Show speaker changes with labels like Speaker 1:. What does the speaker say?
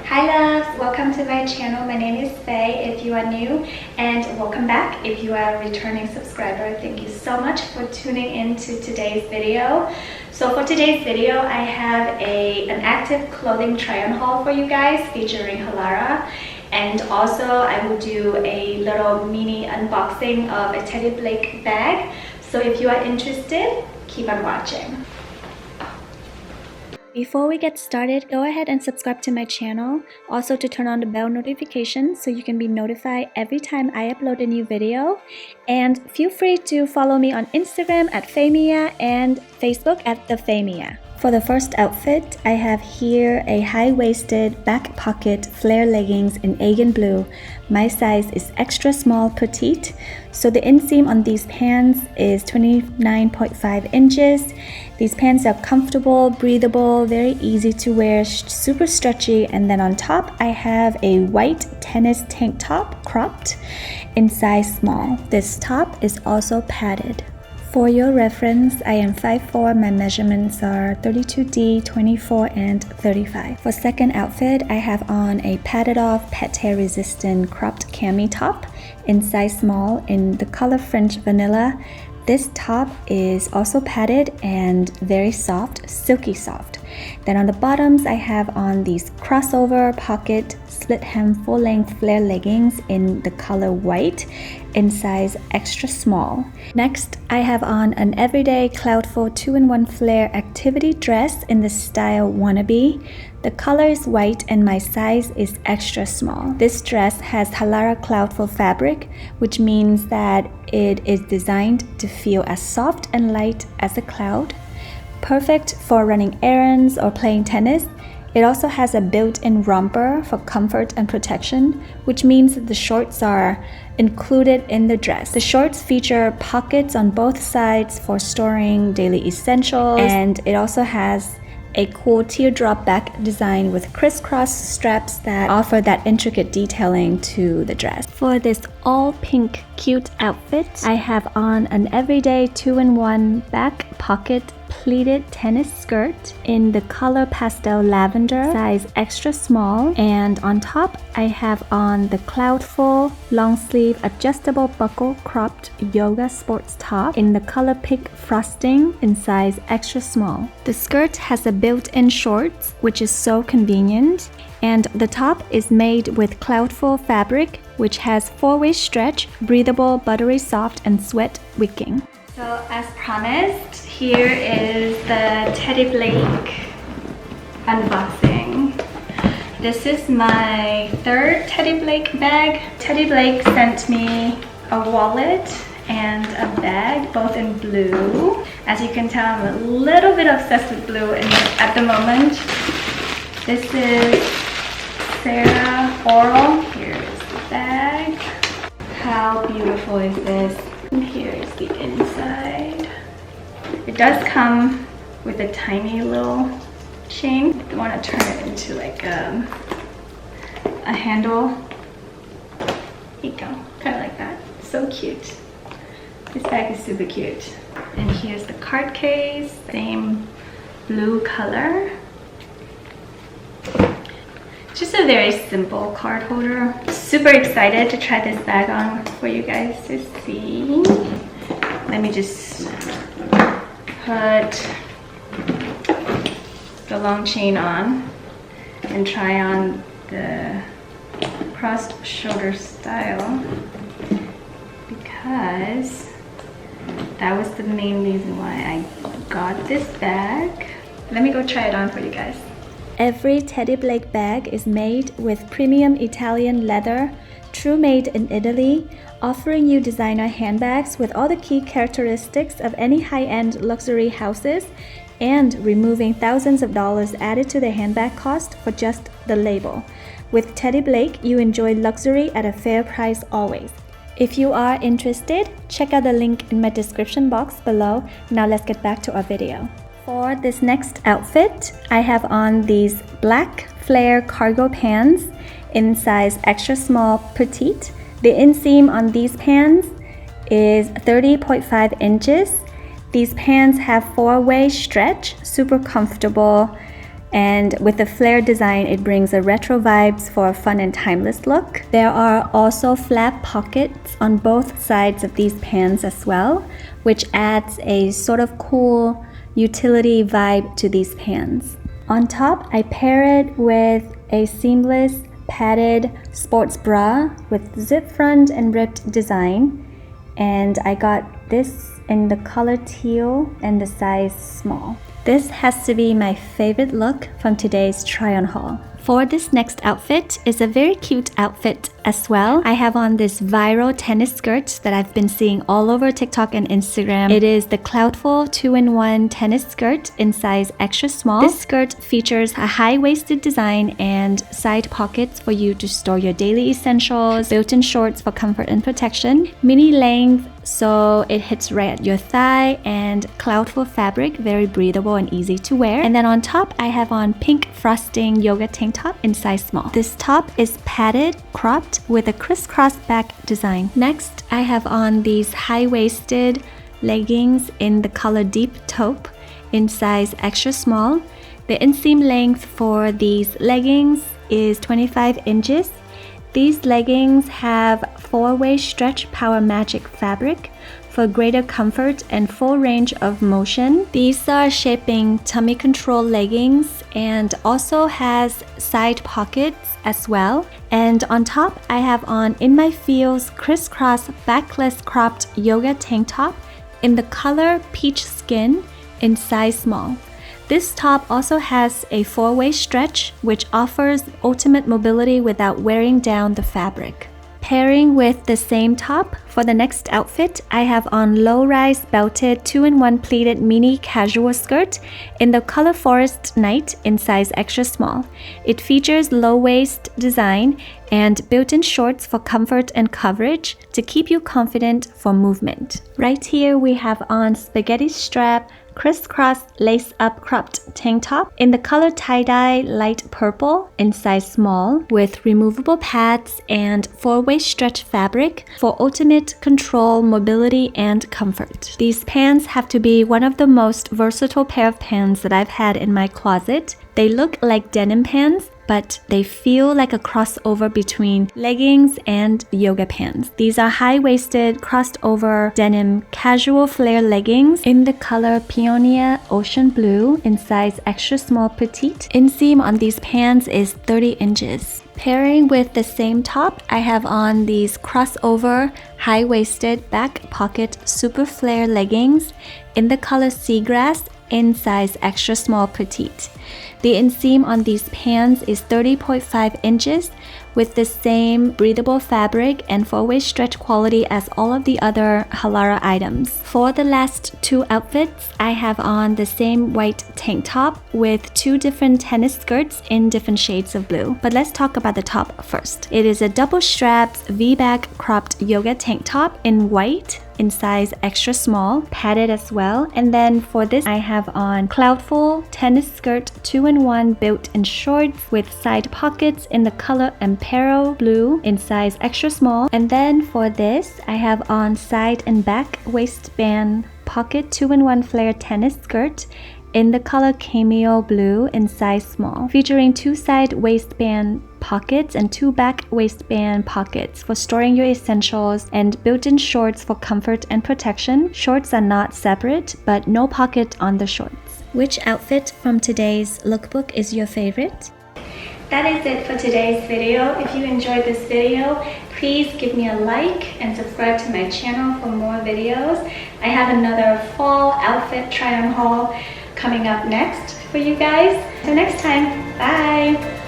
Speaker 1: Hi loves, welcome to my channel. My name is Faye if you are new, and welcome back if you are a returning subscriber. Thank you so much for tuning in to today's video. So for today's video, I have an active clothing try-on haul for you guys featuring Halara, and also I will do a little mini unboxing of a Teddy Blake bag. So if you are interested, keep on watching. Before we get started, go ahead and subscribe to my channel, also to turn on the bell notification so you can be notified every time I upload a new video. And feel free to follow me on Instagram at Faye Miah and Facebook at the Faye Miah. For the first outfit, I have here a high-waisted back pocket flare leggings in Aegean Blue. My size is extra small petite, so the inseam on these pants is 29.5 inches. These pants are comfortable, breathable, very easy to wear, super stretchy, and then on top I have a white tennis tank top cropped in size small. This top is also padded. For your reference, I am 5'4", my measurements are 32D, 24, and 35. For second outfit, I have on a Patitoff pet hair resistant cropped cami top in size small in the color French Vanilla. This top is also padded and very soft, silky soft. Then on the bottoms, I have on these crossover pocket split hem full length flare leggings in the color white in size extra small. Next, I have on an everyday Cloudful 2-in-1 flare activity dress in the style wannabe. The color is white and my size is extra small. This dress has Halara Cloudful fabric, which means that it is designed to feel as soft and light as a cloud. Perfect for running errands or playing tennis. It also has a built-in romper for comfort and protection, which means that the shorts are included in the dress. The shorts feature pockets on both sides for storing daily essentials, and it also has a cool teardrop back design with crisscross straps that offer that intricate detailing to the dress. For this all pink cute outfit, I have on an everyday 2-in-1 back pocket pleated tennis skirt in the color pastel lavender, size extra small, and on top I have on the Cloudful long sleeve adjustable buckle cropped yoga sports top in the color pink frosting in size extra small. The skirt has a built-in shorts, which is so convenient, and the top is made with Cloudful fabric, which has 4-way stretch, breathable, buttery soft, and sweat wicking. So as promised, here is the Teddy Blake unboxing. This is my third Teddy Blake bag. Teddy Blake sent me a wallet and a bag, both in blue. As you can tell, I'm a little bit obsessed with blue at the moment. This is Sarah Oral. Here's the bag. How beautiful is this? And here's the inside. It does come with a tiny little chain. I want to turn it into like a handle. Here you go, kind of like that. So cute. This bag is super cute. And here's the card case, same blue color. Just a very simple card holder. Super excited to try this bag on for you guys to see. Let me just put the long chain on and try on the crossed shoulder style, because that was the main reason why I got this bag. Let me go try it on for you guys. Every Teddy Blake bag is made with premium Italian leather, true made in Italy, offering you designer handbags with all the key characteristics of any high-end luxury houses, and removing thousands of dollars added to the handbag cost for just the label. With Teddy Blake, you enjoy luxury at a fair price always. If you are interested, check out the link in my description box below. Now let's get back to our video. For this next outfit, I have on these black flare cargo pants in size extra small petite. The inseam on these pants is 30.5 inches. These pants have 4-way stretch, super comfortable, And with the flare design, it brings a retro vibes for a fun and timeless look. There are also flap pockets on both sides of these pants as well, which adds a sort of cool utility vibe to these pants. On top, I pair it with a seamless padded sports bra with zip front and ripped design. And I got this in the color teal and the size small. This has to be my favorite look from today's try-on haul. For this next outfit is a very cute outfit as well. I have on this viral tennis skirt that I've been seeing all over TikTok and Instagram. It is the Cloudful 2-in-1 tennis skirt in size extra small. This skirt features a high-waisted design and side pockets for you to store your daily essentials, built-in shorts for comfort and protection, mini length so it hits right at your thigh, and Cloudful fabric, very breathable and easy to wear. And then on top, I have on pink frosting yoga tank top in size small. This top is padded, cropped with a crisscross back design. Next, I have on these high-waisted leggings in the color deep taupe in size extra small. The inseam length for these leggings is 25 inches. These leggings have 4-way stretch power magic fabric for greater comfort and full range of motion. These are shaping tummy control leggings and also has side pockets as well. And on top, I have on In My Feels Crisscross Backless cropped yoga tank top in the color Peachskin in size small. This top also has a 4-way stretch, which offers ultimate mobility without wearing down the fabric. Pairing with the same top, for the next outfit, I have on low-rise belted 2-in-1 pleated mini casual skirt in the color Forest Night in size extra small. It features low-waist design and built-in shorts for comfort and coverage to keep you confident for movement. Right here, we have on spaghetti strap crisscross lace-up cropped tank top in the color tie-dye light purple in size small with removable pads and 4-way stretch fabric for ultimate control, mobility, and comfort. These pants have to be one of the most versatile pair of pants that I've had in my closet. They look like denim pants, but they feel like a crossover between leggings and yoga pants. These are high-waisted, crossed over denim casual flare leggings in the color Paeonia Ocean Blue in size extra small petite. Inseam on these pants is 30 inches. Pairing with the same top, I have on these crossover, high-waisted, back pocket super flare leggings in the color Seagrass in size extra small petite. The inseam on these pants is 30.5 inches with the same breathable fabric and 4-way stretch quality as all of the other Halara items. For the last two outfits, I have on the same white tank top with 2 different tennis skirts in different shades of blue. But let's talk about the top first. It is a double straps V-back cropped yoga tank top in white in size extra small, padded as well. And then for this, I have on Cloudful tennis skirt 2-in-1 built-in shorts with side pockets in the color Ampero blue in size extra small. And then for this, I have on side and back waistband pocket 2-in-1 flare tennis skirt in the color Cami blue in size small, featuring 2 side waistband pockets and 2 back waistband pockets for storing your essentials and built-in shorts for comfort and protection. Shorts are not separate, but no pocket on the shorts. Which outfit from today's lookbook is your favorite? That is it for today's video. If you enjoyed this video, please give me a like and subscribe to my channel for more videos. I have another fall outfit try-on haul coming up next for you guys. Till next time, bye!